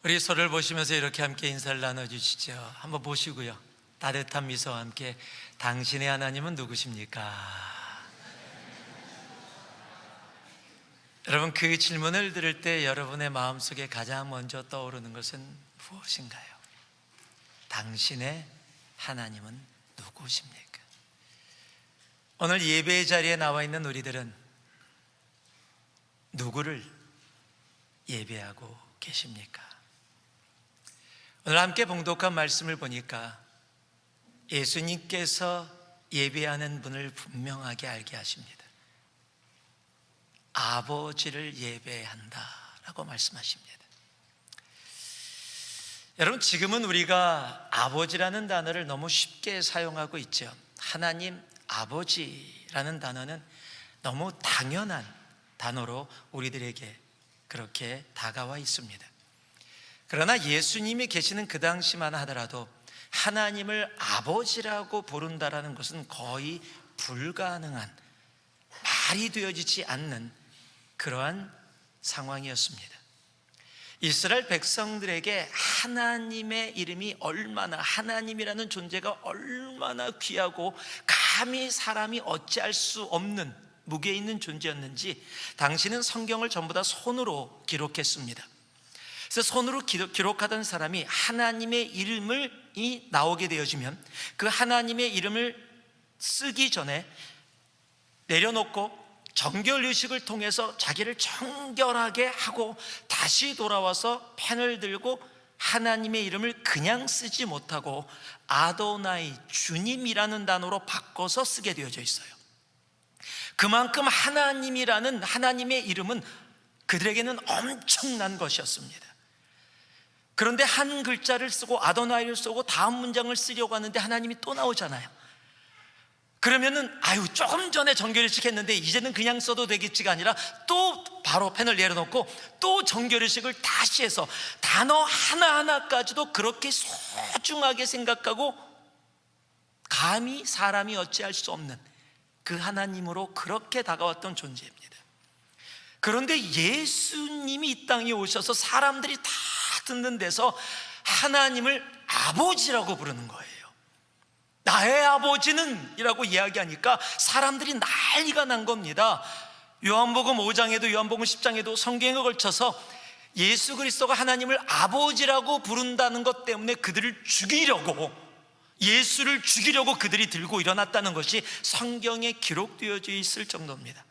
우리 서로를 보시면서 이렇게 함께 인사를 나눠주시죠. 한번 보시고요, 따뜻한 미소와 함께 당신의 하나님은 누구십니까? 여러분, 그 질문을 들을 때 여러분의 마음속에 가장 먼저 떠오르는 것은 무엇인가요? 당신의 하나님은 누구십니까? 오늘 예배의 자리에 나와 있는 우리들은 누구를 예배하고 계십니까? 오늘 함께 봉독한 말씀을 보니까 예수님께서 예배하는 분을 분명하게 알게 하십니다. 아버지를 예배한다라고 말씀하십니다. 여러분, 지금은 우리가 아버지라는 단어를 너무 쉽게 사용하고 있죠. 하나님 아버지라는 단어는 너무 당연한 단어로 우리들에게 그렇게 다가와 있습니다. 그러나 예수님이 계시는 그 당시만 하더라도 하나님을 아버지라고 부른다라는 것은 거의 불가능한, 말이 되어지지 않는 그러한 상황이었습니다. 이스라엘 백성들에게 하나님의 이름이 얼마나, 하나님이라는 존재가 얼마나 귀하고 감히 사람이 어찌할 수 없는 무게 있는 존재였는지 당시는 성경을 전부 다 손으로 기록했습니다. 그래서 손으로 기록하던 사람이 하나님의 이름이 나오게 되어지면 그 하나님의 이름을 쓰기 전에 내려놓고 정결의식을 통해서 자기를 정결하게 하고 다시 돌아와서 펜을 들고 하나님의 이름을 그냥 쓰지 못하고 아도나이, 주님이라는 단어로 바꿔서 쓰게 되어져 있어요. 그만큼 하나님이라는 하나님의 이름은 그들에게는 엄청난 것이었습니다. 그런데 한 글자를 쓰고 아도나이를 쓰고 다음 문장을 쓰려고 하는데 하나님이 또 나오잖아요. 그러면은 조금 전에 정결의식 했는데 이제는 그냥 써도 되겠지가 아니라 또 바로 펜을 내려놓고 또 정결의식을 다시 해서 단어 하나하나까지도 그렇게 소중하게 생각하고 감히 사람이 어찌할 수 없는 그 하나님으로 그렇게 다가왔던 존재입니다. 그런데 예수님이 이 땅에 오셔서 사람들이 다 듣는 데서 하나님을 아버지라고 부르는 거예요. 나의 아버지는 이라고 이야기하니까 사람들이 난리가 난 겁니다. 요한복음 5장에도 요한복음 10장에도 성경에 걸쳐서 예수 그리스도가 하나님을 아버지라고 부른다는 것 때문에 그들을 죽이려고, 예수를 죽이려고 그들이 들고 일어났다는 것이 성경에 기록되어져 있을 정도입니다.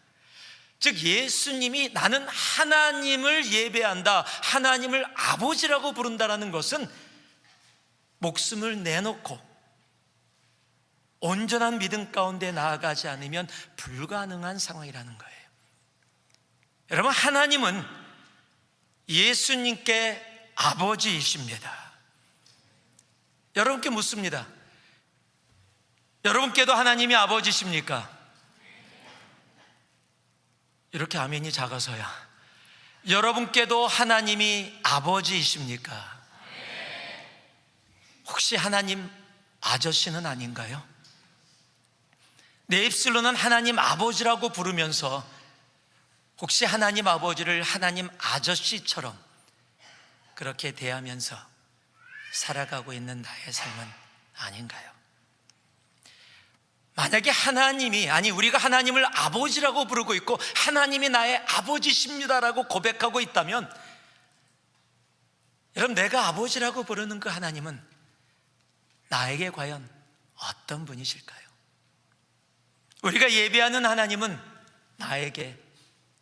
즉 예수님이 나는 하나님을 예배한다, 하나님을 아버지라고 부른다라는 것은 목숨을 내놓고 온전한 믿음 가운데 나아가지 않으면 불가능한 상황이라는 거예요. 여러분, 하나님은 예수님께 아버지이십니다. 여러분께 묻습니다. 여러분께도 하나님이 아버지십니까? 이렇게 아멘이 작아서야. 여러분께도 하나님이 아버지이십니까? 혹시 하나님 아저씨는 아닌가요? 내 입술로는 하나님 아버지라고 부르면서 혹시 하나님 아버지를 하나님 아저씨처럼 그렇게 대하면서 살아가고 있는 나의 삶은 아닌가요? 만약에 하나님이, 우리가 하나님을 아버지라고 부르고 있고 하나님이 나의 아버지십니다라고 고백하고 있다면, 여러분, 내가 아버지라고 부르는 그 하나님은 나에게 과연 어떤 분이실까요? 우리가 예배하는 하나님은 나에게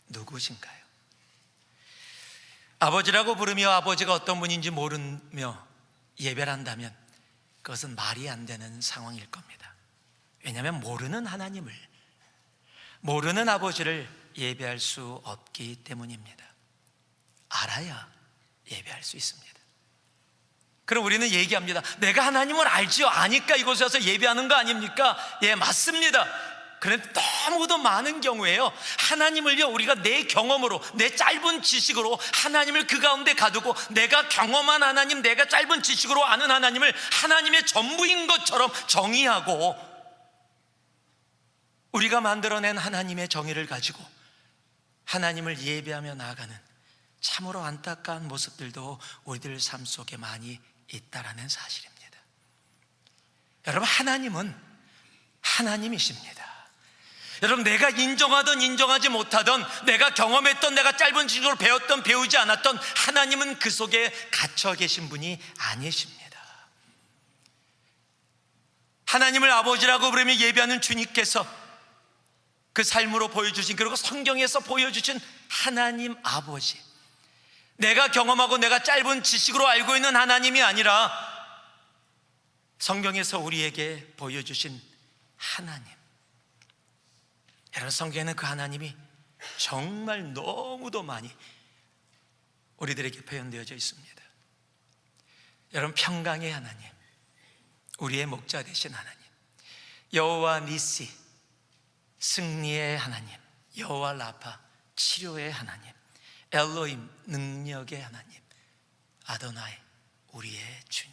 누구신가요? 아버지라고 부르며 아버지가 어떤 분인지 모르며 예배를 한다면 그것은 말이 안 되는 상황일 겁니다. 왜냐하면 모르는 하나님을, 모르는 아버지를 예배할 수 없기 때문입니다. 알아야 예배할 수 있습니다. 그럼 우리는 얘기합니다. 내가 하나님을 알지요. 아니까 이곳에 와서 예배하는 거 아닙니까? 예, 맞습니다. 그런데 너무도 많은 경우에요, 하나님을요, 우리가 내 경험으로, 내 짧은 지식으로 하나님을 그 가운데 가두고 내가 경험한 하나님, 내가 짧은 지식으로 아는 하나님을 하나님의 전부인 것처럼 정의하고 우리가 만들어낸 하나님의 정의를 가지고 하나님을 예배하며 나아가는 참으로 안타까운 모습들도 우리들 삶 속에 많이 있다라는 사실입니다. 여러분, 하나님은 하나님이십니다. 여러분, 내가 인정하든 인정하지 못하든, 내가 경험했던, 내가 짧은 지식으로 배웠던 배우지 않았던, 하나님은 그 속에 갇혀 계신 분이 아니십니다. 하나님을 아버지라고 부르며 예배하는 주님께서 그 삶으로 보여주신, 그리고 성경에서 보여주신 하나님 아버지, 내가 경험하고 내가 짧은 지식으로 알고 있는 하나님이 아니라 성경에서 우리에게 보여주신 하나님. 여러분, 성경에는 그 하나님이 정말 너무도 많이 우리들에게 표현되어져 있습니다. 여러분, 평강의 하나님, 우리의 목자 되신 하나님, 여호와 니시, 승리의 하나님, 여호와 라파, 치료의 하나님, 엘로힘, 능력의 하나님, 아도나이, 우리의 주님.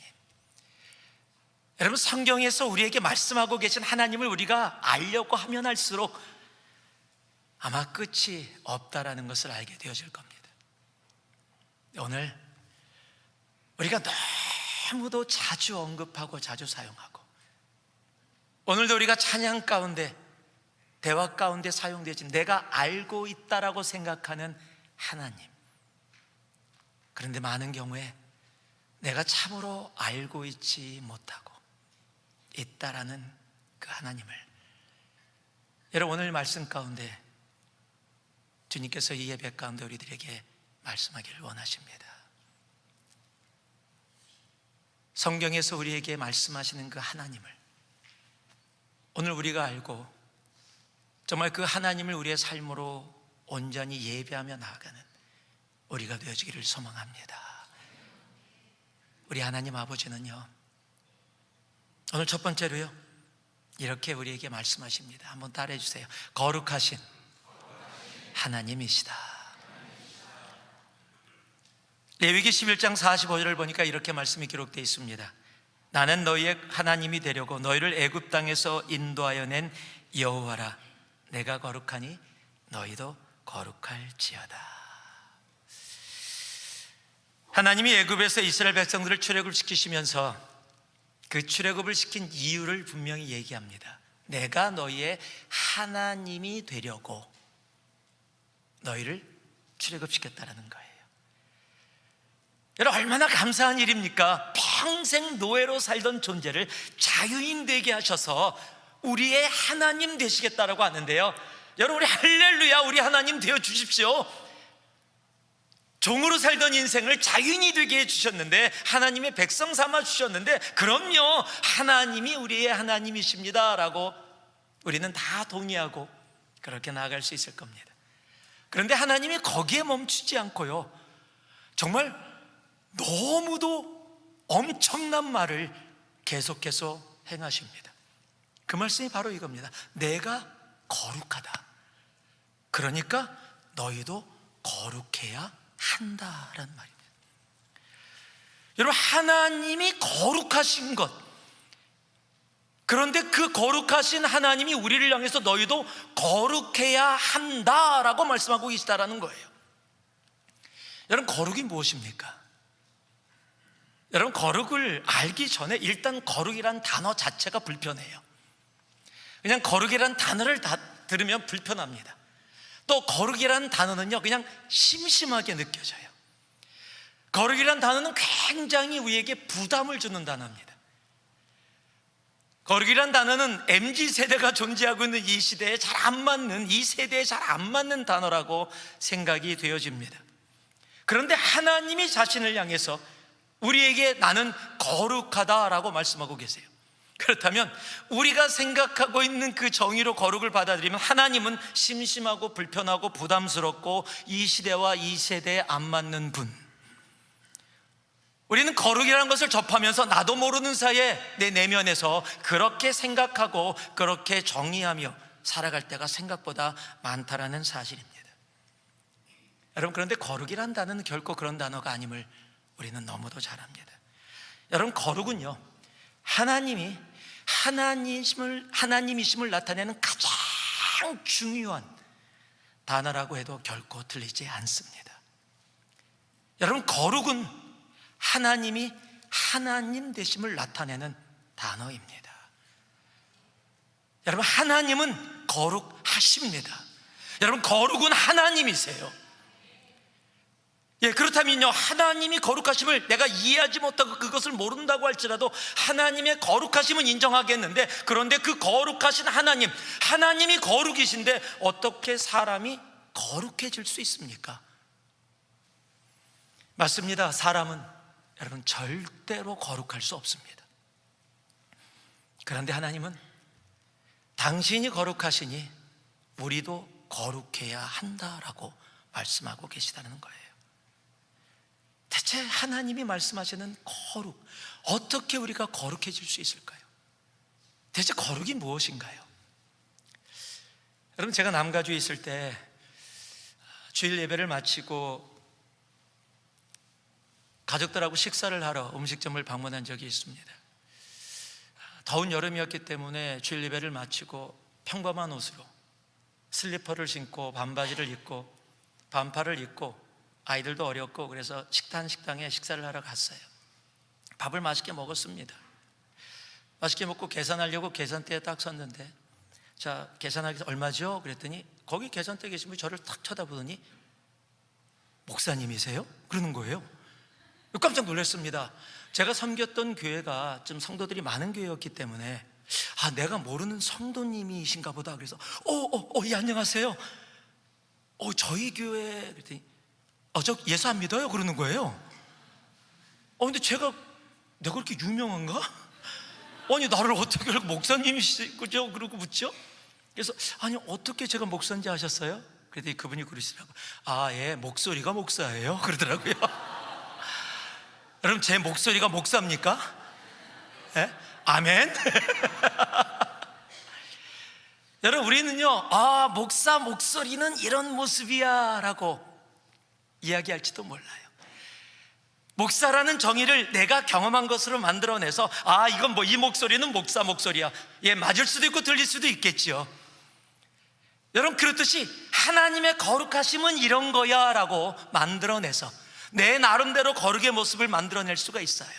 여러분, 성경에서 우리에게 말씀하고 계신 하나님을 우리가 알려고 하면 할수록 아마 끝이 없다라는 것을 알게 되어질 겁니다. 오늘 우리가 너무도 자주 언급하고 자주 사용하고, 오늘도 우리가 찬양 가운데, 대화 가운데 사용되진 내가 알고 있다라고 생각하는 하나님. 그런데 많은 경우에 내가 참으로 알고 있지 못하고 있다라는 그 하나님을, 여러분, 오늘 말씀 가운데 주님께서 이 예배 가운데 우리들에게 말씀하기를 원하십니다. 성경에서 우리에게 말씀하시는 그 하나님을 오늘 우리가 알고 정말 그 하나님을 우리의 삶으로 온전히 예배하며 나아가는 우리가 되어지기를 소망합니다. 우리 하나님 아버지는요, 오늘 첫 번째로요, 이렇게 우리에게 말씀하십니다. 한번 따라해 주세요. 거룩하신 하나님이시다. 레위기 11장 45절을 보니까 이렇게 말씀이 기록되어 있습니다. 나는 너희의 하나님이 되려고 너희를 애굽 땅에서 인도하여 낸 여호와라. 내가 거룩하니 너희도 거룩할지어다. 하나님이 애굽에서 이스라엘 백성들을 출애굽을 시키시면서 그 출애굽을 시킨 이유를 분명히 얘기합니다. 내가 너희의 하나님이 되려고 너희를 출애굽시켰다라는 거예요. 여러분, 얼마나 감사한 일입니까? 평생 노예로 살던 존재를 자유인 되게 하셔서 우리의 하나님 되시겠다라고 하는데요, 여러분, 우리 할렐루야, 우리 하나님 되어 주십시오. 종으로 살던 인생을 자유인이 되게 해주셨는데, 하나님의 백성 삼아 주셨는데, 그럼요, 하나님이 우리의 하나님이십니다 라고 우리는 다 동의하고 그렇게 나아갈 수 있을 겁니다. 그런데 하나님이 거기에 멈추지 않고요, 정말 너무도 엄청난 말을 계속해서 행하십니다. 그 말씀이 바로 이겁니다. 내가 거룩하다, 그러니까 너희도 거룩해야 한다라는 말입니다. 여러분, 하나님이 거룩하신 것, 그런데 그 거룩하신 하나님이 우리를 향해서 너희도 거룩해야 한다라고 말씀하고 계시다라는 거예요. 여러분, 거룩이 무엇입니까? 여러분, 거룩을 알기 전에 일단 거룩이란 단어 자체가 불편해요. 그냥 거룩이란 단어를 다 들으면 불편합니다. 또 거룩이란 단어는요, 그냥 심심하게 느껴져요. 거룩이란 단어는 굉장히 우리에게 부담을 주는 단어입니다. 거룩이란 단어는 MZ세대가 존재하고 있는 이 시대에 잘 안 맞는, 이 세대에 잘 안 맞는 단어라고 생각이 되어집니다. 그런데 하나님이 자신을 향해서 우리에게 나는 거룩하다라고 말씀하고 계세요. 그렇다면 우리가 생각하고 있는 그 정의로 거룩을 받아들이면 하나님은 심심하고 불편하고 부담스럽고 이 시대와 이 세대에 안 맞는 분. 우리는 거룩이라는 것을 접하면서 나도 모르는 사이에 내 내면에서 그렇게 생각하고 그렇게 정의하며 살아갈 때가 생각보다 많다라는 사실입니다. 여러분, 그런데 거룩이란 단어는 결코 그런 단어가 아님을 우리는 너무도 잘 압니다. 여러분, 거룩은요, 하나님이 하나님이심을 나타내는 가장 중요한 단어라고 해도 결코 틀리지 않습니다. 여러분, 거룩은 하나님이 하나님 되심을 나타내는 단어입니다. 여러분, 하나님은 거룩하십니다. 여러분, 거룩은 하나님이세요. 예, 그렇다면요, 하나님이 거룩하심을 내가 이해하지 못하고 그것을 모른다고 할지라도 하나님의 거룩하심은 인정하겠는데, 그런데 그 거룩하신 하나님이 거룩이신데 어떻게 사람이 거룩해질 수 있습니까? 맞습니다. 사람은 여러분 절대로 거룩할 수 없습니다. 그런데 하나님은 당신이 거룩하시니 우리도 거룩해야 한다라고 말씀하고 계시다는 거예요. 대체 하나님이 말씀하시는 거룩, 어떻게 우리가 거룩해질 수 있을까요? 대체 거룩이 무엇인가요? 여러분, 제가 남가주에 있을 때 주일 예배를 마치고 가족들하고 식사를 하러 음식점을 방문한 적이 있습니다. 더운 여름이었기 때문에 주일 예배를 마치고 평범한 옷으로 슬리퍼를 신고 반바지를 입고 반팔을 입고, 아이들도 어렸고 그래서 식당에 식사를 하러 갔어요. 밥을 맛있게 먹었습니다. 맛있게 먹고 계산하려고 계산대에 딱 섰는데, 자, 계산하기 얼마죠? 그랬더니 거기 계산대에 계신 분이 저를 탁 쳐다보더니 목사님이세요? 그러는 거예요. 깜짝 놀랐습니다. 제가 섬겼던 교회가 좀 성도들이 많은 교회였기 때문에 내가 모르는 성도님이신가 보다. 그래서 예, 안녕하세요. 저희 교회. 그랬더니 저 예수 안 믿어요? 그러는 거예요. 근데 내가 그렇게 유명한가? 아니, 나를 어떻게 목사님이시죠? 그러고 묻죠. 그래서 아니, 어떻게 제가 목사인지 아셨어요? 그랬더니 그분이 그러시더라고요. 예, 목소리가 목사예요. 그러더라고요. 여러분, 제 목소리가 목사입니까? 예? 아멘. 여러분, 우리는요, 목사 목소리는 이런 모습이야 라고 이야기할지도 몰라요. 목사라는 정의를 내가 경험한 것으로 만들어내서 이건 이 목소리는 목사 목소리야. 예, 맞을 수도 있고 들릴 수도 있겠죠. 여러분, 그렇듯이 하나님의 거룩하심은 이런 거야 라고 만들어내서 내 나름대로 거룩의 모습을 만들어낼 수가 있어요.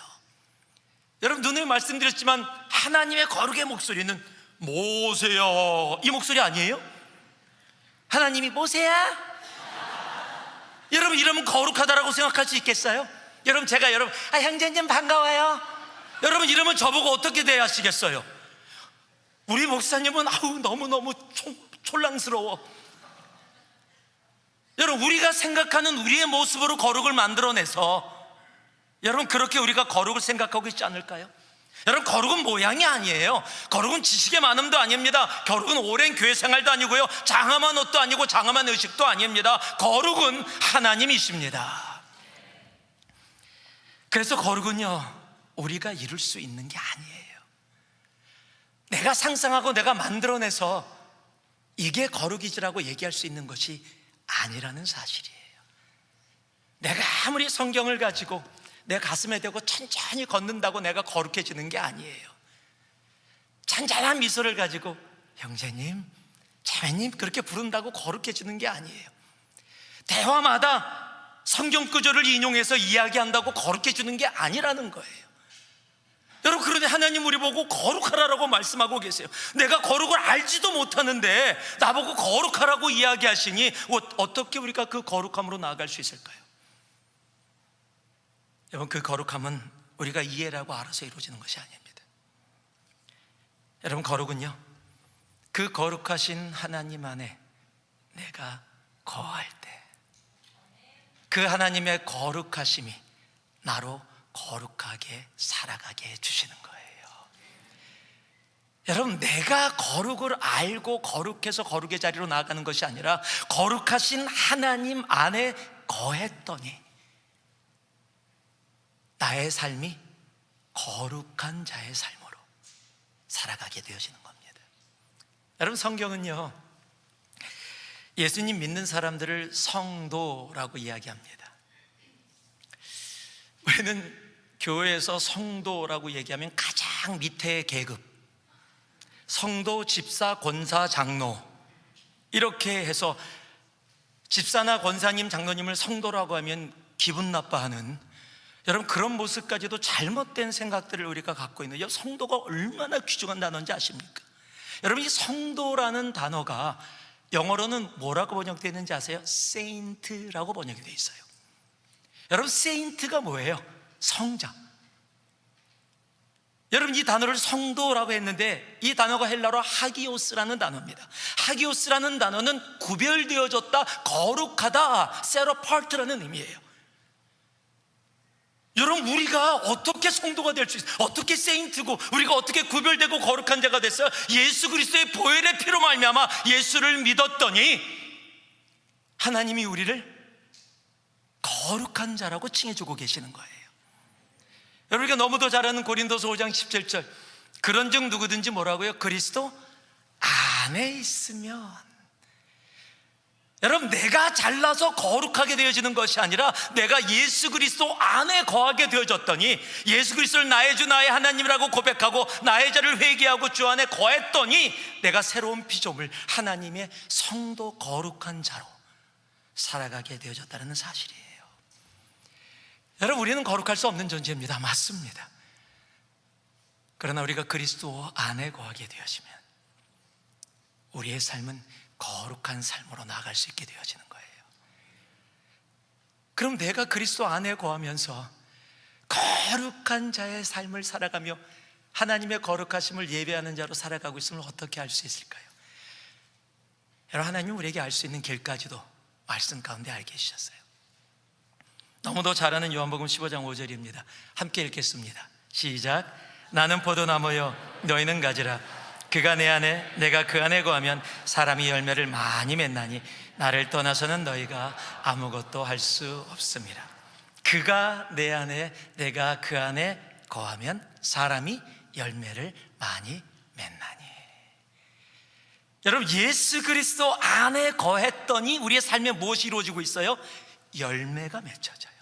여러분, 누누이 말씀드렸지만 하나님의 거룩의 목소리는 모세야, 이 목소리 아니에요? 하나님이 모세야? 여러분, 이러면 거룩하다라고 생각할 수 있겠어요? 여러분, 제가 형제님 반가워요. 여러분, 이러면 저보고 어떻게 대하시겠어요? 우리 목사님은 너무너무 촐랑스러워. 여러분, 우리가 생각하는 우리의 모습으로 거룩을 만들어내서, 여러분, 그렇게 우리가 거룩을 생각하고 있지 않을까요? 여러분, 거룩은 모양이 아니에요. 거룩은 지식의 많음도 아닙니다. 거룩은 오랜 교회 생활도 아니고요, 장엄한 옷도 아니고 장엄한 의식도 아닙니다. 거룩은 하나님이십니다. 그래서 거룩은요, 우리가 이룰 수 있는 게 아니에요. 내가 상상하고 내가 만들어내서 이게 거룩이지라고 얘기할 수 있는 것이 아니라는 사실이에요. 내가 아무리 성경을 가지고 내 가슴에 대고 천천히 걷는다고 내가 거룩해지는 게 아니에요. 잔잔한 미소를 가지고 형제님, 자매님 그렇게 부른다고 거룩해지는 게 아니에요. 대화마다 성경 구절을 인용해서 이야기한다고 거룩해지는 게 아니라는 거예요. 여러분, 그런데 하나님 우리 보고 거룩하라고 말씀하고 계세요. 내가 거룩을 알지도 못하는데 나보고 거룩하라고 이야기하시니 어떻게 우리가 그 거룩함으로 나아갈 수 있을까요? 여러분, 그 거룩함은 우리가 이해라고 알아서 이루어지는 것이 아닙니다. 여러분, 거룩은요, 그 거룩하신 하나님 안에 내가 거할 때 그 하나님의 거룩하심이 나로 거룩하게 살아가게 해주시는 거예요. 여러분, 내가 거룩을 알고 거룩해서 거룩의 자리로 나아가는 것이 아니라 거룩하신 하나님 안에 거했더니 나의 삶이 거룩한 자의 삶으로 살아가게 되어지는 겁니다. 여러분, 성경은요, 예수님 믿는 사람들을 성도라고 이야기합니다. 우리는 교회에서 성도라고 얘기하면 가장 밑에 계급, 성도, 집사, 권사, 장로, 이렇게 해서 집사나 권사님, 장로님을 성도라고 하면 기분 나빠하는, 여러분 그런 모습까지도 잘못된 생각들을 우리가 갖고 있는, 성도가 얼마나 귀중한 단어인지 아십니까? 여러분 이 성도라는 단어가 영어로는 뭐라고 번역되어 있는지 아세요? Saint라고 번역이 되어 있어요. 여러분 Saint가 뭐예요? 성자. 여러분 이 단어를 성도라고 했는데 이 단어가 헬라어로 하기오스라는 단어입니다. 하기오스라는 단어는 구별되어졌다, 거룩하다, set apart라는 의미예요. 여러분 우리가 어떻게 성도가 될 수 있어요? 어떻게 세인트고 우리가 어떻게 구별되고 거룩한 자가 됐어요? 예수 그리스도의 보혈의 피로 말미암아 예수를 믿었더니 하나님이 우리를 거룩한 자라고 칭해주고 계시는 거예요. 여러분 우리가 너무도 잘 아는 고린도서 5장 17절, 그런즉 누구든지 뭐라고요? 그리스도 안에 있으면. 여러분 내가 잘나서 거룩하게 되어지는 것이 아니라 내가 예수 그리스도 안에 거하게 되어졌더니, 예수 그리스도를 나의 주 나의 하나님이라고 고백하고 나의 자를 회개하고 주 안에 거했더니 내가 새로운 피조물, 하나님의 성도 거룩한 자로 살아가게 되어졌다는 사실이에요. 여러분 우리는 거룩할 수 없는 존재입니다. 맞습니다. 그러나 우리가 그리스도 안에 거하게 되어지면 우리의 삶은 거룩한 삶으로 나아갈 수 있게 되어지는 거예요. 그럼 내가 그리스도 안에 거하면서 거룩한 자의 삶을 살아가며 하나님의 거룩하심을 예배하는 자로 살아가고 있으면 어떻게 할 수 있을까요? 여러분 하나님 우리에게 알 수 있는 길까지도 말씀 가운데 알게 해주셨어요. 너무도 잘 아는 요한복음 15장 5절입니다. 함께 읽겠습니다. 시작. 나는 포도나무여 너희는 가지라. 그가 내 안에 내가 그 안에 거하면 사람이 열매를 많이 맺나니 나를 떠나서는 너희가 아무것도 할 수 없습니다. 그가 내 안에 내가 그 안에 거하면 사람이 열매를 많이 맺나니. 여러분 예수 그리스도 안에 거했더니 우리의 삶에 무엇이 이루어지고 있어요? 열매가 맺혀져요.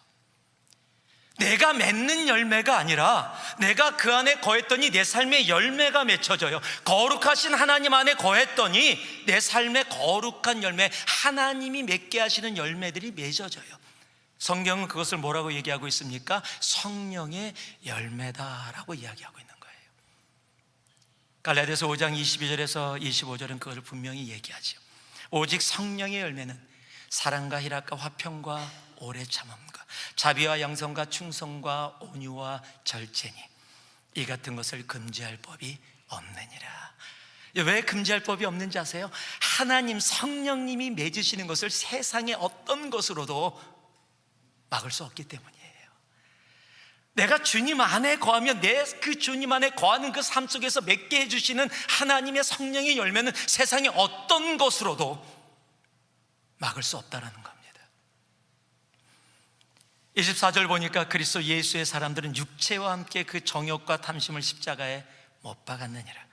내가 맺는 열매가 아니라 내가 그 안에 거했더니 내 삶에 열매가 맺혀져요. 거룩하신 하나님 안에 거했더니 내 삶에 거룩한 열매, 하나님이 맺게 하시는 열매들이 맺어져요. 성경은 그것을 뭐라고 얘기하고 있습니까? 성령의 열매다라고 이야기하고 있는 거예요. 갈라디아서 5장 22절에서 25절은 그것을 분명히 얘기하죠. 오직 성령의 열매는 사랑과 희락과 화평과 오래 참음과 자비와 양성과 충성과 온유와 절제니 이 같은 것을 금지할 법이 없느니라. 왜 금지할 법이 없는지 아세요? 하나님 성령님이 맺으시는 것을 세상의 어떤 것으로도 막을 수 없기 때문이에요. 내가 주님 안에 거하면 내 그 주님 안에 거하는 그 삶 속에서 맺게 해주시는 하나님의 성령의 열매는 세상의 어떤 것으로도 막을 수 없다라는 겁니다. 24절 보니까 그리스도 예수의 사람들은 육체와 함께 그 정욕과 탐심을 십자가에 못 박았느니라.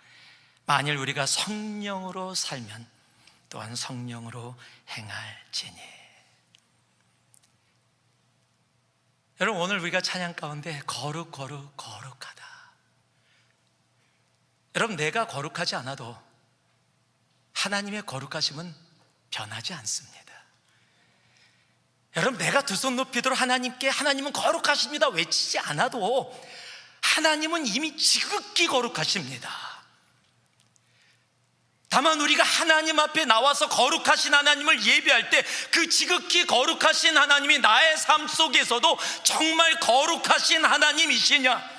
만일 우리가 성령으로 살면 또한 성령으로 행할지니. 여러분 오늘 우리가 찬양 가운데 거룩하다. 여러분 내가 거룩하지 않아도 하나님의 거룩하심은 변하지 않습니다. 여러분 내가 두 손 높이도록 하나님께 하나님은 거룩하십니다 외치지 않아도 하나님은 이미 지극히 거룩하십니다. 다만 우리가 하나님 앞에 나와서 거룩하신 하나님을 예배할 때 그 지극히 거룩하신 하나님이 나의 삶 속에서도 정말 거룩하신 하나님이시냐?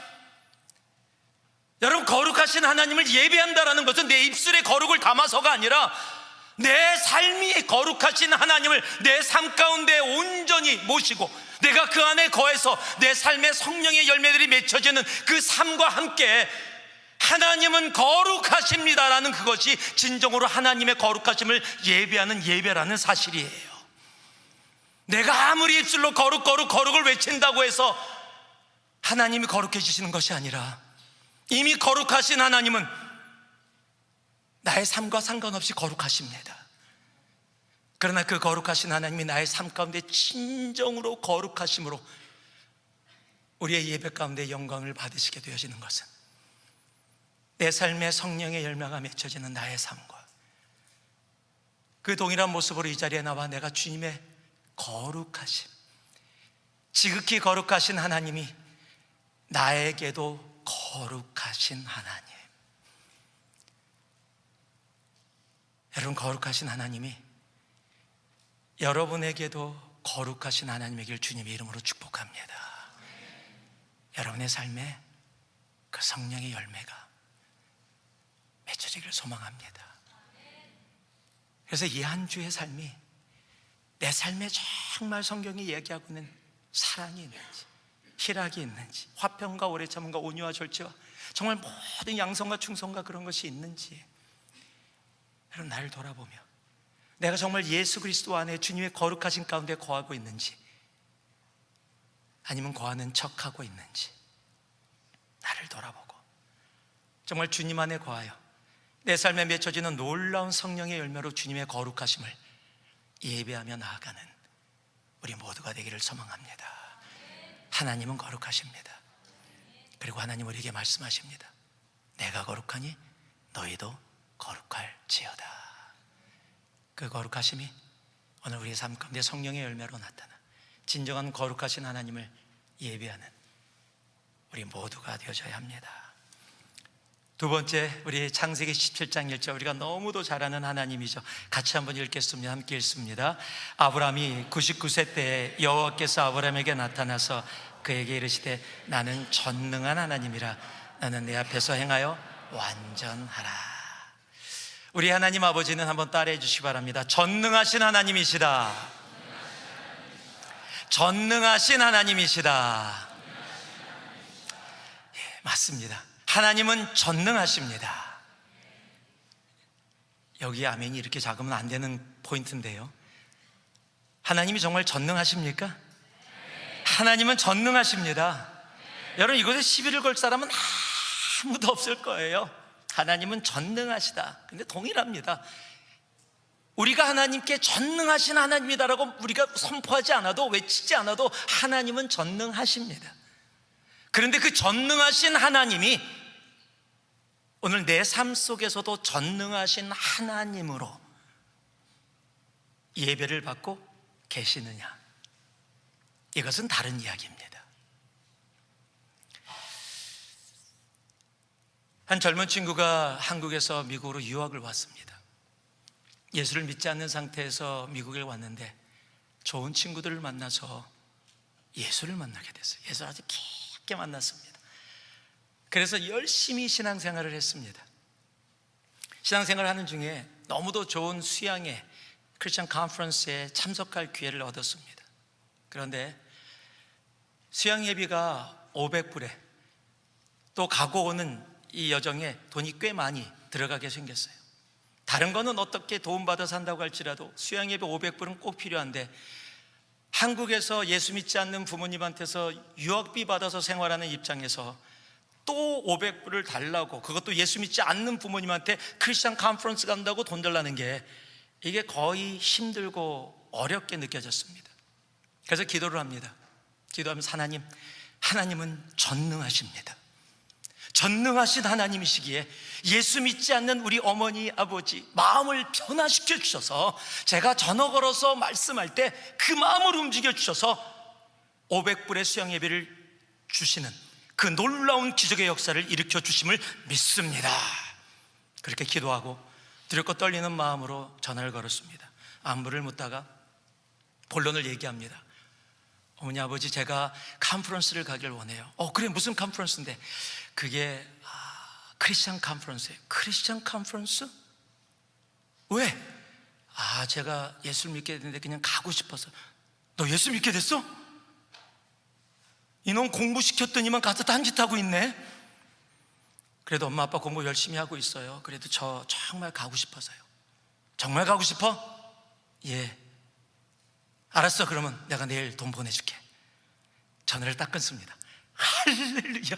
여러분 거룩하신 하나님을 예배한다는 것은 내 입술에 거룩을 담아서가 아니라 내 삶이 거룩하신 하나님을 내 삶 가운데 온전히 모시고 내가 그 안에 거해서 내 삶의 성령의 열매들이 맺혀지는 그 삶과 함께 하나님은 거룩하십니다라는 그것이 진정으로 하나님의 거룩하심을 예배하는 예배라는 사실이에요. 내가 아무리 입술로 거룩을 외친다고 해서 하나님이 거룩해지시는 것이 아니라 이미 거룩하신 하나님은 나의 삶과 상관없이 거룩하십니다. 그러나 그 거룩하신 하나님이 나의 삶 가운데 진정으로 거룩하심으로 우리의 예배 가운데 영광을 받으시게 되어지는 것은 내 삶의 성령의 열매가 맺혀지는 나의 삶과 그 동일한 모습으로 이 자리에 나와 내가 주님의 거룩하심, 지극히 거룩하신 하나님이 나에게도 거룩하신 하나님. 여러분, 거룩하신 하나님이 여러분에게도 거룩하신 하나님에게 주님의 이름으로 축복합니다. 여러분의 삶에 그 성령의 열매가 맺혀지기를 소망합니다. 그래서 이 한 주의 삶이 내 삶에 정말 성경이 얘기하고 있는 사랑이 있는지, 희락이 있는지, 화평과 오래 참음과 온유와 절제와 정말 모든 양성과 충성과 그런 것이 있는지, 여러분, 나를 돌아보며 내가 정말 예수 그리스도 안에 주님의 거룩하신 가운데 거하고 있는지, 아니면 거하는 척하고 있는지 나를 돌아보고 정말 주님 안에 거하여 내 삶에 맺혀지는 놀라운 성령의 열매로 주님의 거룩하심을 예배하며 나아가는 우리 모두가 되기를 소망합니다. 하나님은 거룩하십니다. 그리고 하나님 우리에게 말씀하십니다. 내가 거룩하니 너희도 거룩할지어다. 그 거룩하심이 오늘 우리의 삶 가운데 성령의 열매로 나타나 진정한 거룩하신 하나님을 예배하는 우리 모두가 되어져야 합니다. 두 번째, 우리 창세기 17장 1절, 우리가 너무도 잘 아는 하나님이죠. 같이 한번 읽겠습니다. 함께 읽습니다. 아브라함이 99세 때에 여호와께서 아브라함에게 나타나서 그에게 이르시되 나는 전능한 하나님이라. 나는 내 앞에서 행하여 완전하라. 우리 하나님 아버지는 한번 따라해 주시기 바랍니다. 전능하신 하나님이시다. 전능하신 하나님이시다. 예, 맞습니다. 하나님은 전능하십니다. 여기 아멘이 이렇게 작으면 안 되는 포인트인데요, 하나님이 정말 전능하십니까? 하나님은 전능하십니다. 여러분, 이곳에 시비를 걸 사람은 아무도 없을 거예요. 하나님은 전능하시다. 근데 동일합니다. 우리가 하나님께 전능하신 하나님이다라고 우리가 선포하지 않아도, 외치지 않아도 하나님은 전능하십니다. 그런데 그 전능하신 하나님이 오늘 내 삶 속에서도 전능하신 하나님으로 예배를 받고 계시느냐, 이것은 다른 이야기입니다. 한 젊은 친구가 한국에서 미국으로 유학을 왔습니다. 예수를 믿지 않는 상태에서 미국에 왔는데 좋은 친구들을 만나서 예수를 만나게 됐어요. 예수를 아주 깊게 만났습니다. 그래서 열심히 신앙생활을 했습니다. 신앙생활을 하는 중에 너무도 좋은 수양회 크리스천 컨퍼런스에 참석할 기회를 얻었습니다. 그런데 수양 예비가 500불에 또 가고 오는 이 여정에 돈이 꽤 많이 들어가게 생겼어요. 다른 거는 어떻게 도움받아 산다고 할지라도 수양 예비 500불은 꼭 필요한데, 한국에서 예수 믿지 않는 부모님한테서 유학비 받아서 생활하는 입장에서 또 500불을 달라고, 그것도 예수 믿지 않는 부모님한테 크리스천 컨퍼런스 간다고 돈 달라는 게, 이게 거의 힘들고 어렵게 느껴졌습니다. 그래서 기도를 합니다. 기도하면서 하나님은 전능하십니다. 전능하신 하나님이시기에 예수 믿지 않는 우리 어머니 아버지 마음을 변화시켜 주셔서, 제가 전화 걸어서 말씀할 때 그 마음을 움직여 주셔서 500불의 수양 예배를 주시는 그 놀라운 기적의 역사를 일으켜 주심을 믿습니다. 그렇게 기도하고 두렵고 떨리는 마음으로 전화를 걸었습니다. 안부를 묻다가 본론을 얘기합니다. 어머니 아버지, 제가 컨퍼런스를 가길 원해요. 그래, 무슨 컨퍼런스인데? 그게 크리스천 컨퍼런스예요. 크리스천 컨퍼런스? 왜? 제가 예수를 믿게 됐는데 그냥 가고 싶어서. 너 예수 믿게 됐어? 이놈 공부시켰더니만 가서 딴짓하고 있네. 그래도 엄마 아빠 공부 열심히 하고 있어요. 그래도 저 정말 가고 싶어서요. 정말 가고 싶어? 예. 알았어, 그러면 내가 내일 돈 보내줄게. 전화를 딱 끊습니다. 할렐루야.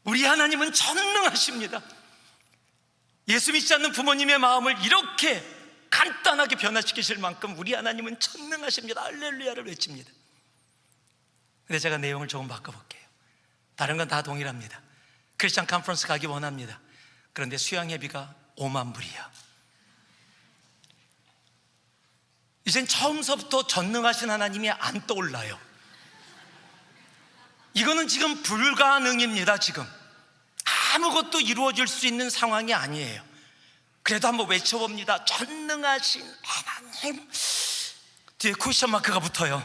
우리 하나님은 전능하십니다. 예수 믿지 않는 부모님의 마음을 이렇게 간단하게 변화시키실 만큼 우리 하나님은 전능하십니다. 할렐루야를 외칩니다. 근데 제가 내용을 조금 바꿔볼게요. 다른 건 다 동일합니다. 크리스천 컨퍼런스 가기 원합니다. 그런데 수양 예비가 5만 불이야. 이젠 처음서부터 전능하신 하나님이 안 떠올라요. 이거는 지금 불가능입니다. 지금 아무것도 이루어질 수 있는 상황이 아니에요. 그래도 한번 외쳐봅니다. 전능하신 하나님. 뒤에 쿠션 마크가 붙어요.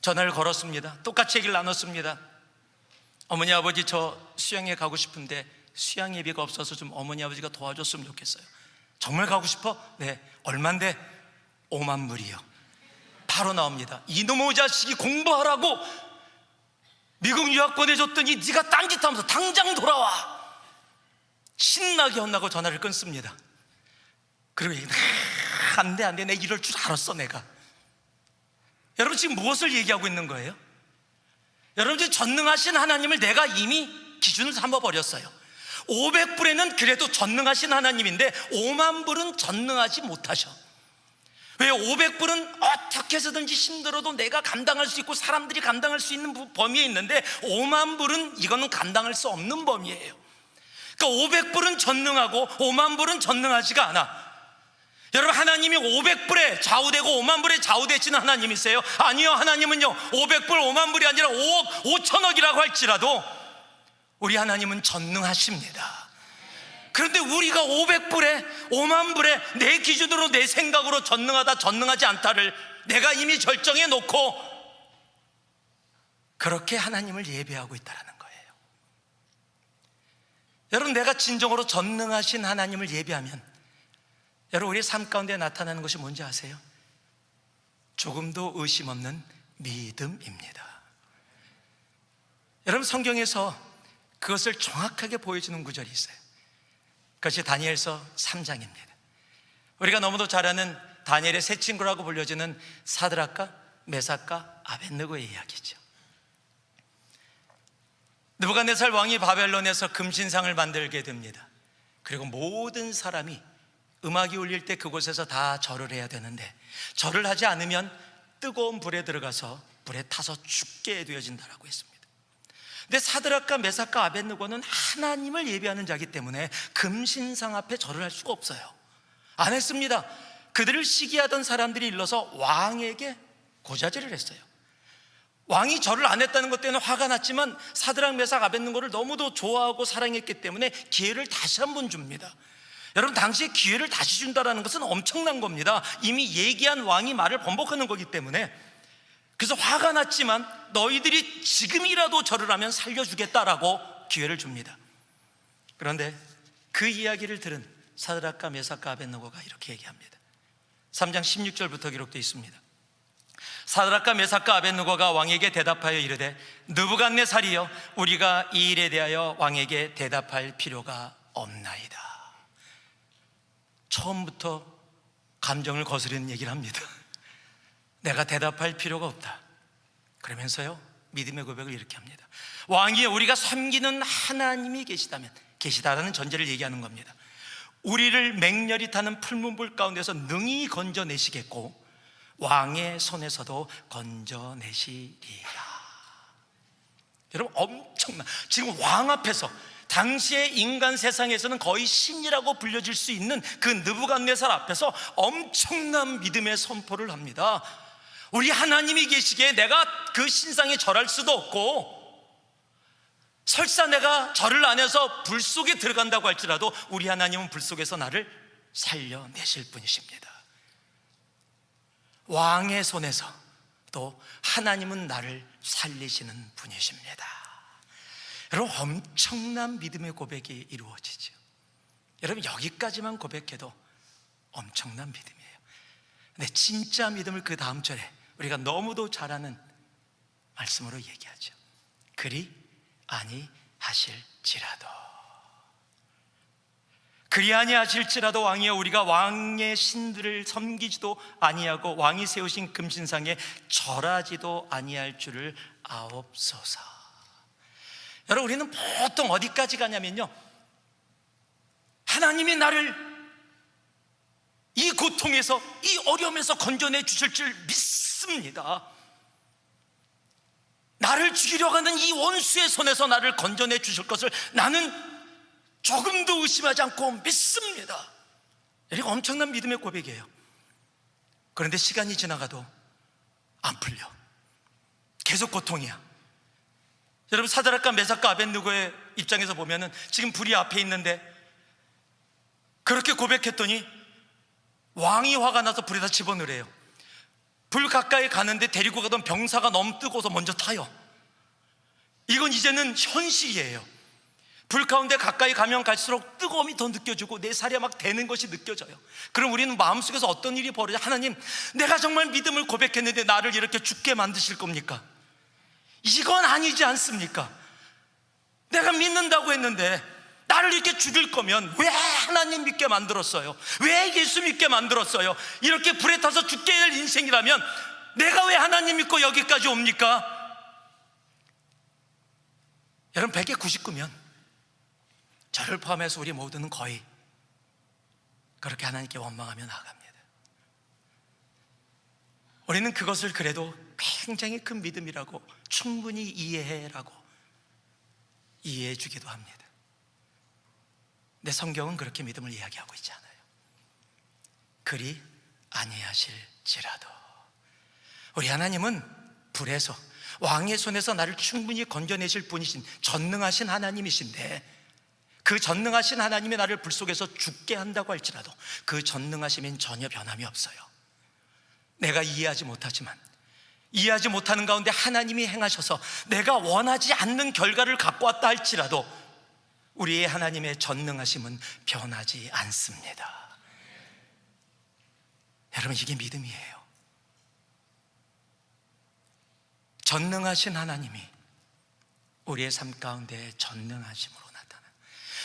전화를 걸었습니다. 똑같이 얘기를 나눴습니다. 어머니 아버지 저 수양에 가고 싶은데 수양 예비가 없어서 좀 어머니 아버지가 도와줬으면 좋겠어요. 정말 가고 싶어? 네. 얼만데? 5만 불이요. 바로 나옵니다. 이놈의 자식이 공부하라고 미국 유학 보내줬더니 네가 딴짓하면서 당장 돌아와. 신나게 혼나고 전화를 끊습니다. 그리고 안돼 내 이럴 줄 알았어 내가. 여러분 지금 무엇을 얘기하고 있는 거예요? 여러분 지금 전능하신 하나님을 내가 이미 기준을 삼아버렸어요. 500불에는 그래도 전능하신 하나님인데 5만 불은 전능하지 못하셔. 왜? 500불은 어떻게 해서든지 힘들어도 내가 감당할 수 있고 사람들이 감당할 수 있는 범위에 있는데 5만 불은 이거는 감당할 수 없는 범위예요. 그러니까 500불은 전능하고 5만 불은 전능하지가 않아. 여러분 하나님이 500불에 좌우되고 5만 불에 좌우되시는 하나님이세요? 아니요. 하나님은요 500불 5만 불이 아니라 5억 5천억이라고 할지라도 우리 하나님은 전능하십니다. 그런데 우리가 500불에 5만 불에 내 기준으로 내 생각으로 전능하다 전능하지 않다를 내가 이미 결정해 놓고 그렇게 하나님을 예배하고 있다는 거예요. 여러분 내가 진정으로 전능하신 하나님을 예배하면 여러분 우리의 삶 가운데 나타나는 것이 뭔지 아세요? 조금도 의심 없는 믿음입니다. 여러분 성경에서 그것을 정확하게 보여주는 구절이 있어요. 그것이 다니엘서 3장입니다. 우리가 너무도 잘 아는 다니엘의 세 친구라고 불려지는 사드락과 메삭과 아벳느고의 이야기죠. 느부갓네살 왕이 바벨론에서 금신상을 만들게 됩니다. 그리고 모든 사람이 음악이 울릴 때 그곳에서 다 절을 해야 되는데 절을 하지 않으면 뜨거운 불에 들어가서 불에 타서 죽게 되어진다라고 했습니다. 근데 사드락과 메삭과 아벳느고는 하나님을 예배하는 자이기 때문에 금신상 앞에 절을 할 수가 없어요. 안 했습니다. 그들을 시기하던 사람들이 일러서 왕에게 고자질을 했어요. 왕이 절을 안 했다는 것 때문에 화가 났지만 사드락 메삭 아벳느고를 너무도 좋아하고 사랑했기 때문에 기회를 다시 한번 줍니다. 여러분 당시에 기회를 다시 준다는 것은 엄청난 겁니다. 이미 얘기한 왕이 말을 번복하는 거기 때문에. 그래서 화가 났지만 너희들이 지금이라도 절을 하면 살려주겠다라고 기회를 줍니다. 그런데 그 이야기를 들은 사드락과 메삭과 아벳느고가 이렇게 얘기합니다. 3장 16절부터 기록되어 있습니다. 사드락과 메삭과 아벳느고가 왕에게 대답하여 이르되 느부갓네살이여 우리가 이 일에 대하여 왕에게 대답할 필요가 없나이다. 처음부터 감정을 거스르는 얘기를 합니다. 내가 대답할 필요가 없다. 그러면서요 믿음의 고백을 이렇게 합니다. 왕이여 우리가 섬기는 하나님이 계시다라는 전제를 얘기하는 겁니다. 우리를 맹렬히 타는 풀문불 가운데서 능히 건져내시겠고 왕의 손에서도 건져내시리라. 여러분 엄청난, 지금 왕 앞에서 당시의 인간 세상에서는 거의 신이라고 불려질 수 있는 그 느부갓네살 앞에서 엄청난 믿음의 선포를 합니다. 우리 하나님이 계시기에 내가 그 신상에 절할 수도 없고 설사 내가 절을 안 해서 불 속에 들어간다고 할지라도 우리 하나님은 불 속에서 나를 살려내실 분이십니다. 왕의 손에서 또 하나님은 나를 살리시는 분이십니다. 여러분 엄청난 믿음의 고백이 이루어지죠. 여러분 여기까지만 고백해도 엄청난 믿음이에요. 근데 진짜 믿음을 그 다음 절에 우리가 너무도 잘 아는 말씀으로 얘기하죠. 그리 아니하실지라도, 그리 아니하실지라도 왕이여 우리가 왕의 신들을 섬기지도 아니하고 왕이 세우신 금신상에 절하지도 아니할 줄을 아옵소서. 여러분 우리는 보통 어디까지 가냐면요, 하나님이 나를 이 고통에서 이 어려움에서 건져내 주실 줄 믿습니다. 나를 죽이려고 하는 이 원수의 손에서 나를 건져내 주실 것을 나는 조금도 의심하지 않고 믿습니다. 이거 엄청난 믿음의 고백이에요. 그런데 시간이 지나가도 안 풀려. 계속 고통이야. 여러분, 사드락과 메삭과 아벳느고의 입장에서 보면은 지금 불이 앞에 있는데 그렇게 고백했더니 왕이 화가 나서 불에다 집어넣으래요. 불 가까이 가는데 데리고 가던 병사가 너무 뜨거워서 먼저 타요. 이건 이제는 현실이에요. 불 가운데 가까이 가면 갈수록 뜨거움이 더 느껴지고 내 살에 막 대는 것이 느껴져요. 그럼 우리는 마음속에서 어떤 일이 벌어져? 하나님, 내가 정말 믿음을 고백했는데 나를 이렇게 죽게 만드실 겁니까? 이건 아니지 않습니까? 내가 믿는다고 했는데 나를 이렇게 죽일 거면 왜 하나님 믿게 만들었어요? 왜 예수 믿게 만들었어요? 이렇게 불에 타서 죽게 될 인생이라면 내가 왜 하나님 믿고 여기까지 옵니까? 여러분, 100에 99면 저를 포함해서 우리 모두는 거의 그렇게 하나님께 원망하며 나아갑니다. 우리는 그것을 그래도 굉장히 큰 믿음이라고 충분히 이해해라고 이해해 주기도 합니다. 근데 성경은 그렇게 믿음을 이야기하고 있지 않아요. 그리 아니하실지라도 우리 하나님은 불에서, 왕의 손에서 나를 충분히 건져내실 분이신 전능하신 하나님이신데, 그 전능하신 하나님이 나를 불 속에서 죽게 한다고 할지라도 그 전능하심엔 전혀 변함이 없어요. 내가 이해하지 못하지만, 이해하지 못하는 가운데 하나님이 행하셔서 내가 원하지 않는 결과를 갖고 왔다 할지라도 우리의 하나님의 전능하심은 변하지 않습니다. 여러분, 이게 믿음이에요. 전능하신 하나님이 우리의 삶 가운데 전능하심으로 나타나요.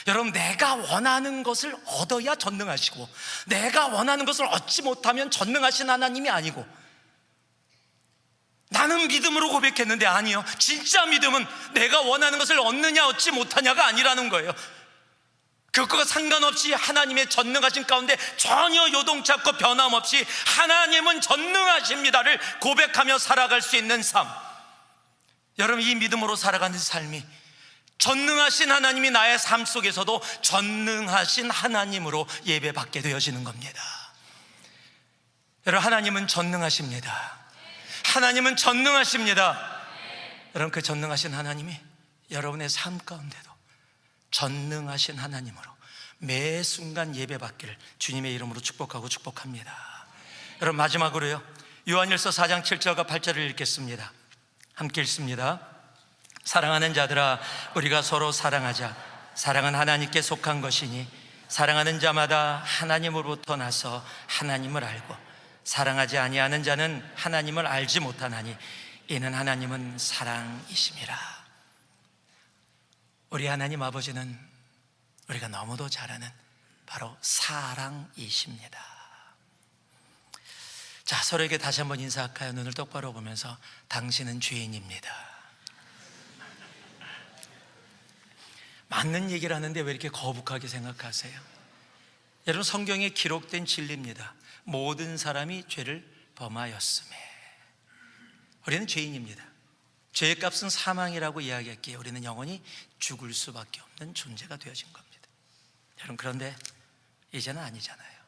여러분, 내가 원하는 것을 얻어야 전능하시고, 내가 원하는 것을 얻지 못하면 전능하신 하나님이 아니고, 나는 믿음으로 고백했는데 아니요, 진짜 믿음은 내가 원하는 것을 얻느냐 얻지 못하냐가 아니라는 거예요. 그것과 상관없이 하나님의 전능하신 가운데 전혀 요동치 않고 변함없이 하나님은 전능하십니다를 고백하며 살아갈 수 있는 삶. 여러분, 이 믿음으로 살아가는 삶이 전능하신 하나님이 나의 삶 속에서도 전능하신 하나님으로 예배받게 되어지는 겁니다. 여러분, 하나님은 전능하십니다. 하나님은 전능하십니다. 여러분, 그 전능하신 하나님이 여러분의 삶 가운데도 전능하신 하나님으로 매 순간 예배받기를 주님의 이름으로 축복합니다. 여러분, 마지막으로요, 요한일서 4장 7절과 8절을 읽겠습니다. 함께 읽습니다. 사랑하는 자들아, 우리가 서로 사랑하자. 사랑은 하나님께 속한 것이니 사랑하는 자마다 하나님으로부터 나서 하나님을 알고, 사랑하지 아니하는 자는 하나님을 알지 못하나니 이는 하나님은 사랑이심이라. 우리 하나님 아버지는 우리가 너무도 잘 아는 바로 사랑이십니다. 자, 서로에게 다시 한번 인사할까요? 눈을 똑바로 보면서 당신은 죄인입니다. 맞는 얘기를 하는데 왜 이렇게 거북하게 생각하세요? 여러분, 성경에 기록된 진리입니다. 모든 사람이 죄를 범하였음에 우리는 죄인입니다. 죄의 값은 사망이라고 이야기했기에 우리는 영원히 죽을 수밖에 없는 존재가 되어진 겁니다. 여러분, 그런데 이제는 아니잖아요.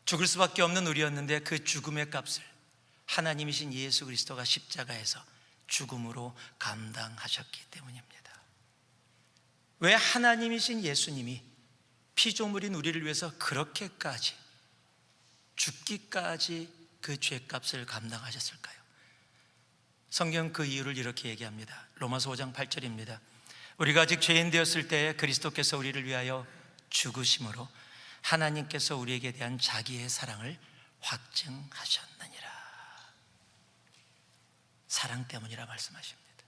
죽을 수밖에 없는 우리였는데 그 죽음의 값을 하나님이신 예수 그리스도가 십자가에서 죽음으로 감당하셨기 때문입니다. 왜 하나님이신 예수님이 피조물인 우리를 위해서 그렇게까지 죽기까지 그 죄값을 감당하셨을까요? 성경 그 이유를 이렇게 얘기합니다. 로마서 5장 8절입니다. 우리가 아직 죄인 되었을 때 그리스도께서 우리를 위하여 죽으심으로 하나님께서 우리에게 대한 자기의 사랑을 확증하셨느니라. 사랑 때문이라 말씀하십니다.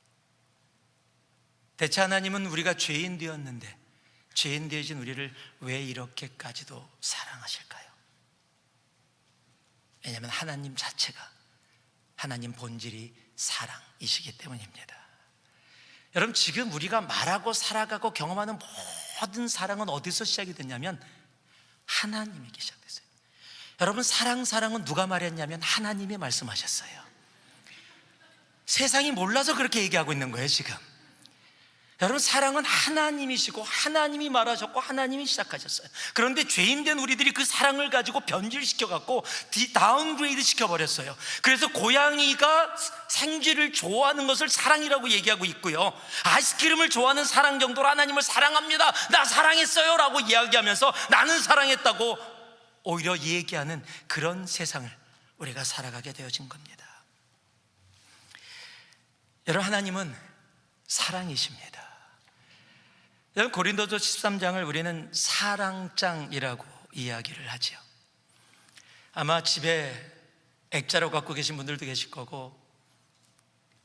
대체 하나님은 우리가 죄인 되었는데 죄인 되어진 우리를 왜 이렇게까지도 사랑하실까요? 왜냐하면 하나님 자체가, 하나님 본질이 사랑이시기 때문입니다. 여러분, 지금 우리가 말하고 살아가고 경험하는 모든 사랑은 어디서 시작이 됐냐면 하나님에게 시작됐어요. 여러분, 사랑은 누가 말했냐면 하나님이 말씀하셨어요. 세상이 몰라서 그렇게 얘기하고 있는 거예요, 지금. 여러분, 사랑은 하나님이시고 하나님이 말하셨고 하나님이 시작하셨어요. 그런데 죄인된 우리들이 그 사랑을 가지고 변질시켜갖고 다운그레이드 시켜버렸어요. 그래서 고양이가 생쥐를 좋아하는 것을 사랑이라고 얘기하고 있고요, 아이스크림을 좋아하는 사랑 정도로 하나님을 사랑합니다, 나 사랑했어요 라고 이야기하면서 나는 사랑했다고 오히려 얘기하는 그런 세상을 우리가 살아가게 되어진 겁니다. 여러분, 하나님은 사랑이십니다. 여러분, 고린도서 13장을 우리는 사랑장이라고 이야기를 하죠. 아마 집에 액자로 갖고 계신 분들도 계실 거고,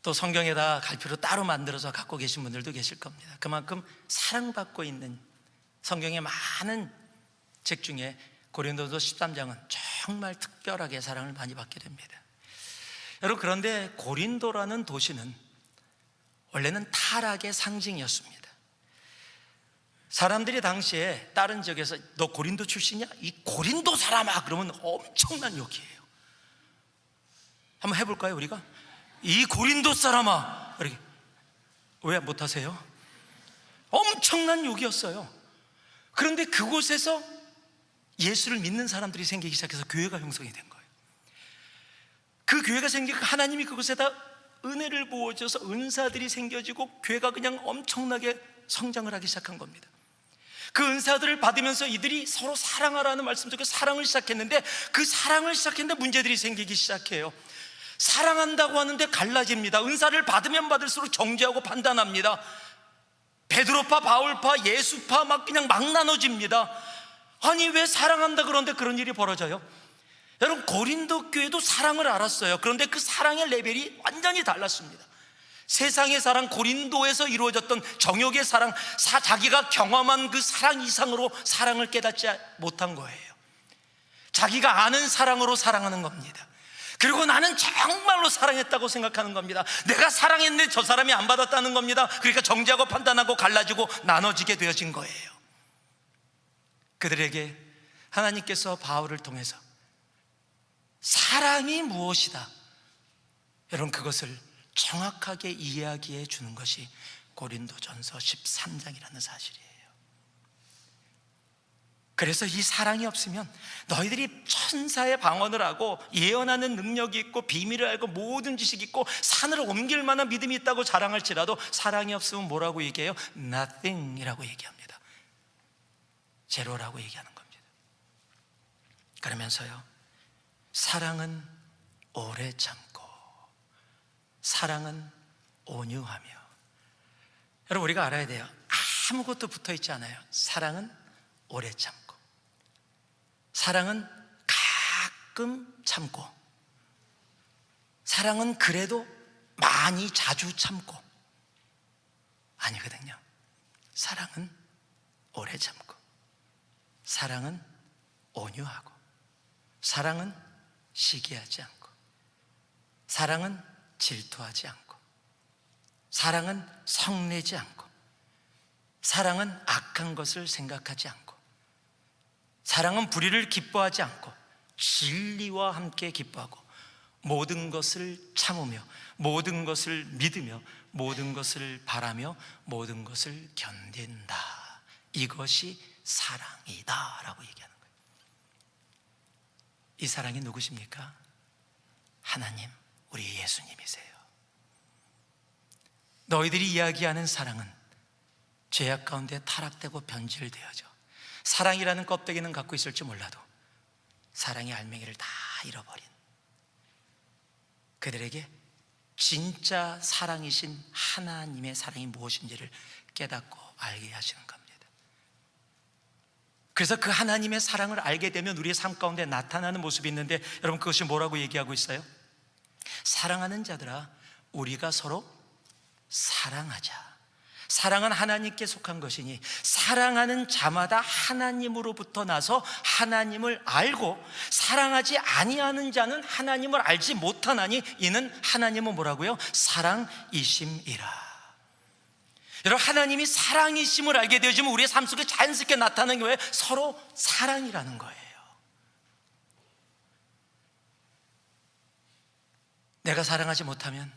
또 성경에다 갈피로 따로 만들어서 갖고 계신 분들도 계실 겁니다. 그만큼 사랑받고 있는 성경의 많은 책 중에 고린도서 13장은 정말 특별하게 사랑을 많이 받게 됩니다. 여러분, 그런데 고린도라는 도시는 원래는 타락의 상징이었습니다. 사람들이 당시에 다른 지역에서 너 고린도 출신이야? 이 고린도 사람아! 그러면 엄청난 욕이에요. 한번 해볼까요, 우리가? 이 고린도 사람아! 이렇게. 왜 못하세요? 엄청난 욕이었어요. 그런데 그곳에서 예수를 믿는 사람들이 생기기 시작해서 교회가 형성이 된 거예요. 그 교회가 생기고 하나님이 그곳에다 은혜를 부어줘서 은사들이 생겨지고 교회가 그냥 엄청나게 성장을 하기 시작한 겁니다. 그 은사들을 받으면서 이들이 서로 사랑하라는 말씀 속에 사랑을 시작했는데, 그 사랑을 시작했는데 문제들이 생기기 시작해요. 사랑한다고 하는데 갈라집니다. 은사를 받으면 받을수록 정죄하고 판단합니다. 베드로파, 바울파, 예수파 막 그냥 막 나눠집니다. 아니, 왜 사랑한다 그런데 그런 일이 벌어져요? 여러분, 고린도 교회도 사랑을 알았어요. 그런데 그 사랑의 레벨이 완전히 달랐습니다. 세상의 사랑, 고린도에서 이루어졌던 정욕의 사랑, 자기가 경험한 그 사랑 이상으로 사랑을 깨닫지 못한 거예요. 자기가 아는 사랑으로 사랑하는 겁니다. 그리고 나는 정말로 사랑했다고 생각하는 겁니다. 내가 사랑했는데 저 사람이 안 받았다는 겁니다. 그러니까 정죄하고 판단하고 갈라지고 나눠지게 되어진 거예요. 그들에게 하나님께서 바울을 통해서 사랑이 무엇이다, 여러분, 그것을 정확하게 이야기해 주는 것이 고린도전서 13장이라는 사실이에요. 그래서 이 사랑이 없으면 너희들이 천사의 방언을 하고 예언하는 능력이 있고 비밀을 알고 모든 지식이 있고 산을 옮길 만한 믿음이 있다고 자랑할지라도 사랑이 없으면 뭐라고 얘기해요? Nothing이라고 얘기합니다. 제로라고 얘기하는 겁니다. 그러면서요, 사랑은 오래 참고 사랑은 온유하며. 여러분, 우리가 알아야 돼요. 아무것도 붙어있지 않아요. 사랑은 오래 참고, 사랑은 가끔 참고, 사랑은 그래도 많이 자주 참고 아니거든요. 사랑은 오래 참고, 사랑은 온유하고, 사랑은 시기하지 않고, 사랑은 질투하지 않고, 사랑은 성내지 않고, 사랑은 악한 것을 생각하지 않고, 사랑은 불의를 기뻐하지 않고 진리와 함께 기뻐하고, 모든 것을 참으며 모든 것을 믿으며 모든 것을 바라며 모든 것을 견딘다. 이것이 사랑이다 라고 얘기하는 거예요. 이 사랑이 누구십니까? 하나님, 우리 예수님이세요. 너희들이 이야기하는 사랑은 죄악 가운데 타락되고 변질되어져 사랑이라는 껍데기는 갖고 있을지 몰라도 사랑의 알맹이를 다 잃어버린 그들에게 진짜 사랑이신 하나님의 사랑이 무엇인지를 깨닫고 알게 하시는 겁니다. 그래서 그 하나님의 사랑을 알게 되면 우리의 삶 가운데 나타나는 모습이 있는데, 여러분, 그것이 뭐라고 얘기하고 있어요? 사랑하는 자들아, 우리가 서로 사랑하자. 사랑은 하나님께 속한 것이니 사랑하는 자마다 하나님으로부터 나서 하나님을 알고, 사랑하지 아니하는 자는 하나님을 알지 못하나니 이는 하나님은 뭐라고요? 사랑이심이라. 여러분, 하나님이 사랑이심을 알게 되어지면 우리의 삶 속에 자연스럽게 나타나는 게 서로 사랑이라는 거예요. 내가 사랑하지 못하면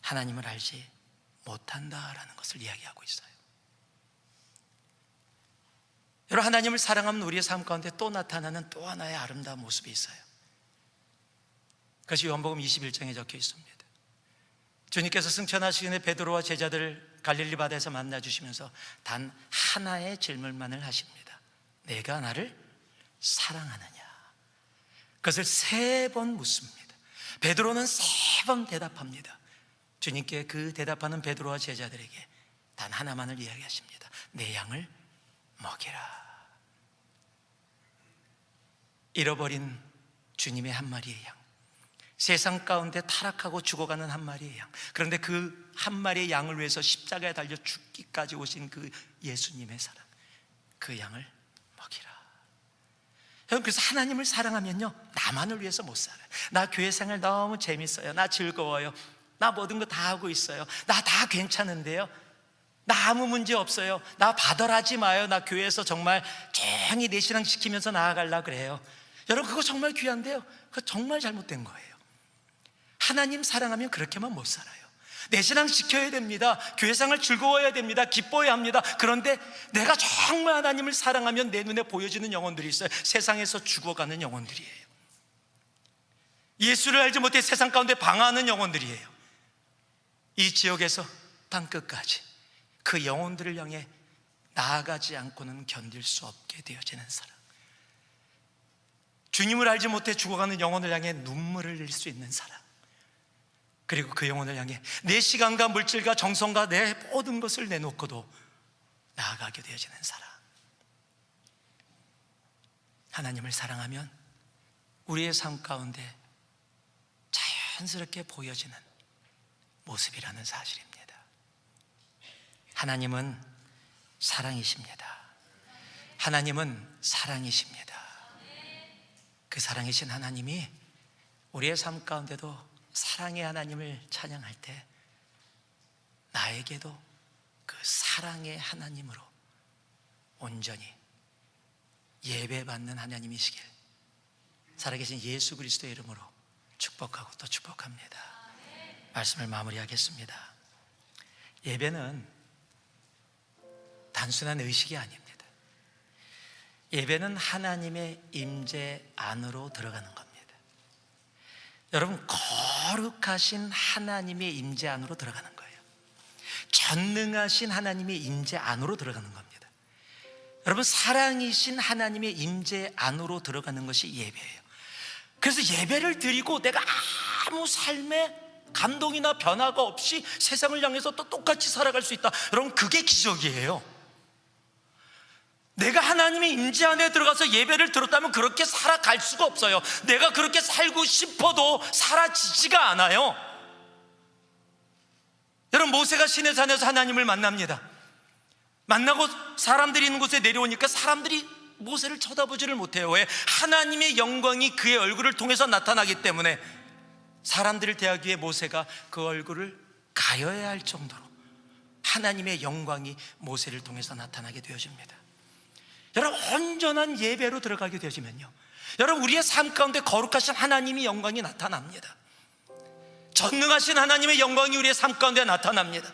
하나님을 알지 못한다라는 것을 이야기하고 있어요. 여러분, 하나님을 사랑하면 우리의 삶 가운데 또 나타나는 또 하나의 아름다운 모습이 있어요. 그것이 요한복음 21장에 적혀 있습니다. 주님께서 승천하시기 전에 베드로와 제자들을 갈릴리 바다에서 만나주시면서 단 하나의 질문만을 하십니다. 내가 나를 사랑하느냐? 그것을 3번 묻습니다. 베드로는 3번 대답합니다. 주님께 그 대답하는 베드로와 제자들에게 단 하나만을 이야기하십니다. 내 양을 먹이라. 잃어버린 주님의 한 마리의 양, 세상 가운데 타락하고 죽어가는 한 마리의 양, 그런데 그 한 마리의 양을 위해서 십자가에 달려 죽기까지 오신 그 예수님의 사랑, 그 양을 먹이라. 여러분, 그래서 하나님을 사랑하면요, 나만을 위해서 못 살아요. 나 교회 생활 너무 재밌어요, 나 즐거워요, 나 모든 거 다 하고 있어요, 나 다 괜찮은데요, 나 아무 문제 없어요, 나 받아라지 마요, 나 교회에서 정말 조용히 내 신앙 지키면서 나아가려고 그래요. 여러분, 그거 정말 귀한데요, 그거 정말 잘못된 거예요. 하나님 사랑하면 그렇게만 못 살아요. 내 신앙 지켜야 됩니다. 교회생활 즐거워야 됩니다. 기뻐야 합니다. 그런데 내가 정말 하나님을 사랑하면 내 눈에 보여지는 영혼들이 있어요. 세상에서 죽어가는 영혼들이에요. 예수를 알지 못해 세상 가운데 방황하는 영혼들이에요. 이 지역에서 땅끝까지 그 영혼들을 향해 나아가지 않고는 견딜 수 없게 되어지는 사람, 주님을 알지 못해 죽어가는 영혼을 향해 눈물을 흘릴 수 있는 사람, 그리고 그 영혼을 향해 내 시간과 물질과 정성과 내 모든 것을 내놓고도 나아가게 되어지는 사람. 하나님을 사랑하면 우리의 삶 가운데 자연스럽게 보여지는 모습이라는 사실입니다. 하나님은 사랑이십니다. 하나님은 사랑이십니다. 그 사랑이신 하나님이 우리의 삶 가운데도 사랑의 하나님을 찬양할 때 나에게도 그 사랑의 하나님으로 온전히 예배받는 하나님이시길 살아계신 예수 그리스도의 이름으로 축복하고 또 축복합니다. 말씀을 마무리하겠습니다. 예배는 단순한 의식이 아닙니다. 예배는 하나님의 임재 안으로 들어가는 겁니다. 여러분, 거룩하신 하나님의 임재 안으로 들어가는 거예요. 전능하신 하나님의 임재 안으로 들어가는 겁니다. 여러분, 사랑이신 하나님의 임재 안으로 들어가는 것이 예배예요. 그래서 예배를 드리고 내가 아무 삶에 감동이나 변화가 없이 세상을 향해서 또 똑같이 살아갈 수 있다. 여러분, 그게 기적이에요. 내가 하나님의 임재 안에 들어가서 예배를 드렸다면 그렇게 살아갈 수가 없어요. 내가 그렇게 살고 싶어도 사라지지가 않아요. 여러분, 모세가 시내산에서 하나님을 만납니다. 만나고 사람들이 있는 곳에 내려오니까 사람들이 모세를 쳐다보지를 못해요. 왜? 하나님의 영광이 그의 얼굴을 통해서 나타나기 때문에 사람들을 대하기 위해 모세가 그 얼굴을 가려야 할 정도로 하나님의 영광이 모세를 통해서 나타나게 되어집니다. 여러분, 온전한 예배로 들어가게 되어지면요, 여러분, 우리의 삶 가운데 거룩하신 하나님의 영광이 나타납니다. 전능하신 하나님의 영광이 우리의 삶 가운데 나타납니다.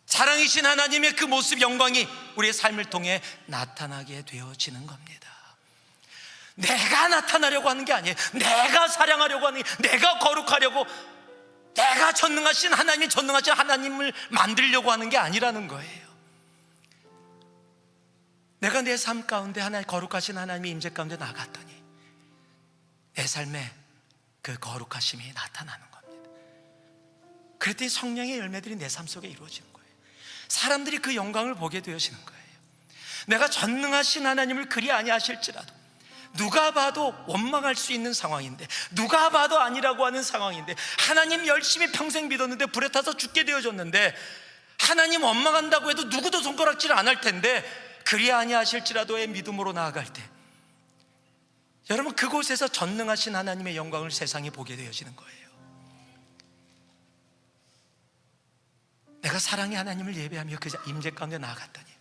사랑이신 하나님의 그 모습, 영광이 우리의 삶을 통해 나타나게 되어지는 겁니다. 내가 나타나려고 하는 게 아니에요. 내가 사랑하려고 하는 게, 내가 거룩하려고, 내가 전능하신 하나님이 전능하신 하나님을 만들려고 하는 게 아니라는 거예요. 내가 내 삶 가운데 하나님, 거룩하신 하나님의 임재 가운데 나갔더니 내 삶에 그 거룩하심이 나타나는 겁니다. 그랬더니 성령의 열매들이 내 삶 속에 이루어지는 거예요. 사람들이 그 영광을 보게 되어지는 거예요. 내가 전능하신 하나님을 그리 아니하실지라도 누가 봐도 원망할 수 있는 상황인데, 누가 봐도 아니라고 하는 상황인데, 하나님 열심히 평생 믿었는데 불에 타서 죽게 되어졌는데, 하나님 원망한다고 해도 누구도 손가락질 안 할 텐데 그리 아니하실지라도의 믿음으로 나아갈 때, 여러분, 그곳에서 전능하신 하나님의 영광을 세상에 보게 되어지는 거예요. 내가 사랑의 하나님을 예배하며 그 임재 가운데 나아갔더니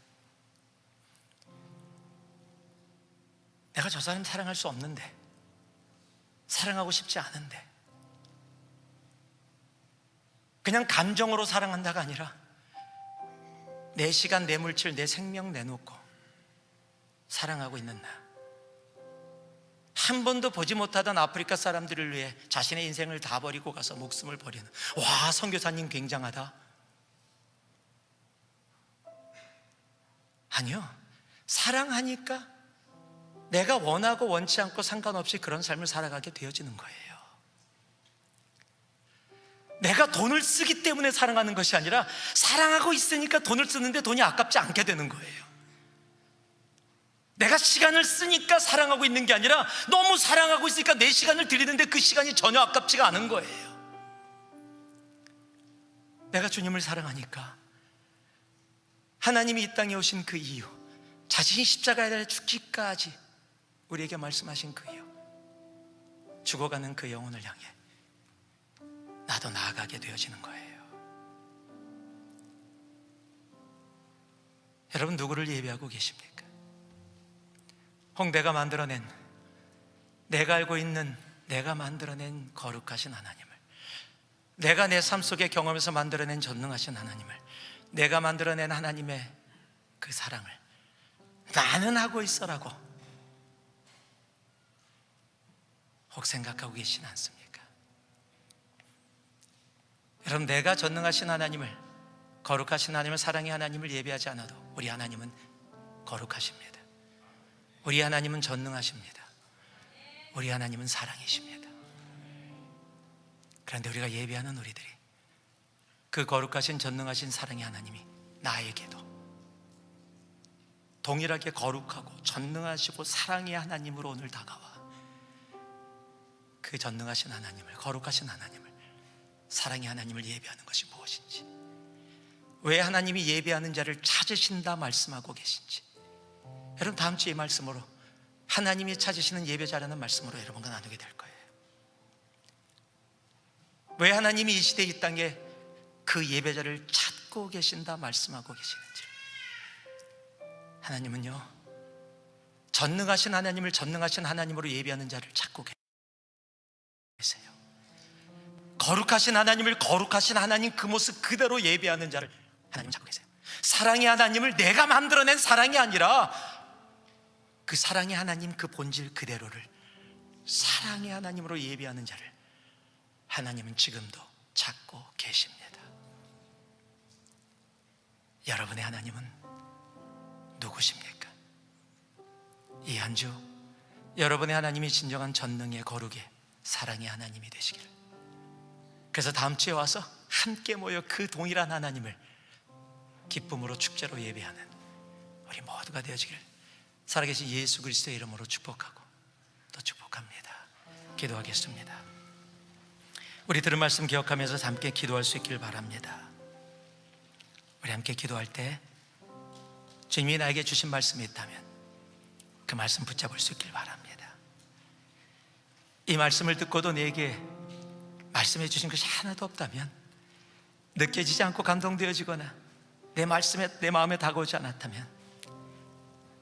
내가 저 사람 사랑할 수 없는데, 사랑하고 싶지 않은데, 그냥 감정으로 사랑한다가 아니라 내 시간, 내 물질, 내 생명 내놓고 사랑하고 있는 나, 한 번도 보지 못하던 아프리카 사람들을 위해 자신의 인생을 다 버리고 가서 목숨을 버리는, 와, 선교사님 굉장하다. 아니요, 사랑하니까 내가 원하고 원치 않고 상관없이 그런 삶을 살아가게 되어지는 거예요. 내가 돈을 쓰기 때문에 사랑하는 것이 아니라 사랑하고 있으니까 돈을 쓰는데 돈이 아깝지 않게 되는 거예요. 내가 시간을 쓰니까 사랑하고 있는 게 아니라 너무 사랑하고 있으니까 내 시간을 드리는데 그 시간이 전혀 아깝지가 않은 거예요. 내가 주님을 사랑하니까, 하나님이 이 땅에 오신 그 이유, 자신이 십자가에 죽기까지 우리에게 말씀하신 그 이유, 죽어가는 그 영혼을 향해 나도 나아가게 되어지는 거예요. 여러분, 누구를 예배하고 계십니까? 홍대가 만들어낸, 내가 알고 있는, 내가 만들어낸 거룩하신 하나님을, 내가 내 삶 속에 경험에서 만들어낸 전능하신 하나님을, 내가 만들어낸 하나님의 그 사랑을 나는 하고 있어라고 혹 생각하고 계시지 않습니까? 여러분, 내가 전능하신 하나님을, 거룩하신 하나님을, 사랑의 하나님을 예배하지 않아도 우리 하나님은 거룩하십니다. 우리 하나님은 전능하십니다. 우리 하나님은 사랑이십니다. 그런데 우리가 예배하는 우리들이 그 거룩하신 전능하신 사랑의 하나님이 나에게도 동일하게 거룩하고 전능하시고 사랑의 하나님으로 오늘 다가와 그 전능하신 하나님을, 거룩하신 하나님을, 사랑의 하나님을 예배하는 것이 무엇인지, 왜 하나님이 예배하는 자를 찾으신다 말씀하고 계신지, 여러분, 다음 주에 이 말씀으로, 하나님이 찾으시는 예배자라는 말씀으로 여러분과 나누게 될 거예요. 왜 하나님이 이 시대 이 땅에 그 예배자를 찾고 계신다 말씀하고 계시는지. 하나님은요, 전능하신 하나님을 전능하신 하나님으로 예배하는 자를 찾고 계세요. 거룩하신 하나님을 거룩하신 하나님 그 모습 그대로 예배하는 자를 하나님은 찾고 계세요. 사랑의 하나님을 내가 만들어낸 사랑이 아니라 그 사랑의 하나님 그 본질 그대로를 사랑의 하나님으로 예배하는 자를 하나님은 지금도 찾고 계십니다. 여러분의 하나님은 누구십니까? 이 한 주 여러분의 하나님이 진정한 전능의 거룩의 사랑의 하나님이 되시기를. 그래서 다음 주에 와서 함께 모여 그 동일한 하나님을 기쁨으로 축제로 예배하는 우리 모두가 되어지길 살아계신 예수 그리스도의 이름으로 축복하고 또 축복합니다. 기도하겠습니다. 우리 들은 말씀 기억하면서 함께 기도할 수 있길 바랍니다. 우리 함께 기도할 때 주님이 나에게 주신 말씀이 있다면 그 말씀 붙잡을 수 있길 바랍니다. 이 말씀을 듣고도 내게 말씀해 주신 것이 하나도 없다면, 느껴지지 않고 감동되어지거나 내 말씀에 내 마음에 다가오지 않았다면,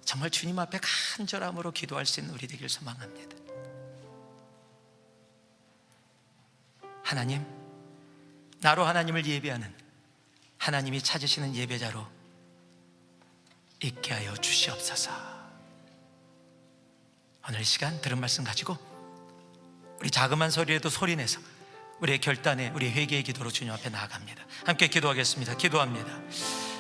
정말 주님 앞에 간절함으로 기도할 수 있는 우리 되길 소망합니다. 하나님, 나로 하나님을 예배하는, 하나님이 찾으시는 예배자로 있게 하여 주시옵소서. 오늘 이 시간 들은 말씀 가지고 우리 자그마한 소리에도 소리내서 우리의 결단에, 우리의 회개의 기도로 주님 앞에 나아갑니다. 함께 기도하겠습니다. 기도합니다.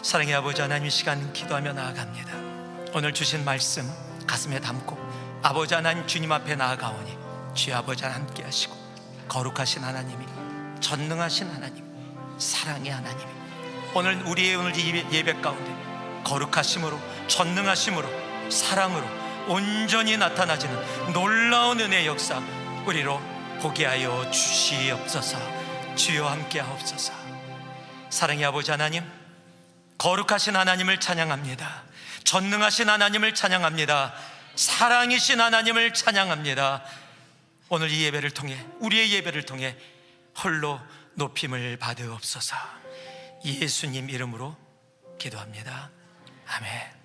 사랑의 아버지 하나님, 이 시간 기도하며 나아갑니다. 오늘 주신 말씀 가슴에 담고 아버지 하나님 주님 앞에 나아가오니 주의 아버지 하나님 함께 하시고, 거룩하신 하나님이, 전능하신 하나님, 사랑의 하나님이 오늘 우리의 오늘 예배 가운데 거룩하심으로, 전능하심으로, 사랑으로 온전히 나타나지는 놀라운 은혜의 역사 우리로 보게 하여 주시옵소서. 주여 함께 하옵소서. 사랑의 아버지 하나님, 거룩하신 하나님을 찬양합니다. 전능하신 하나님을 찬양합니다. 사랑이신 하나님을 찬양합니다. 오늘 이 예배를 통해, 우리의 예배를 통해 홀로 높임을 받으옵소서. 예수님 이름으로 기도합니다. 아멘.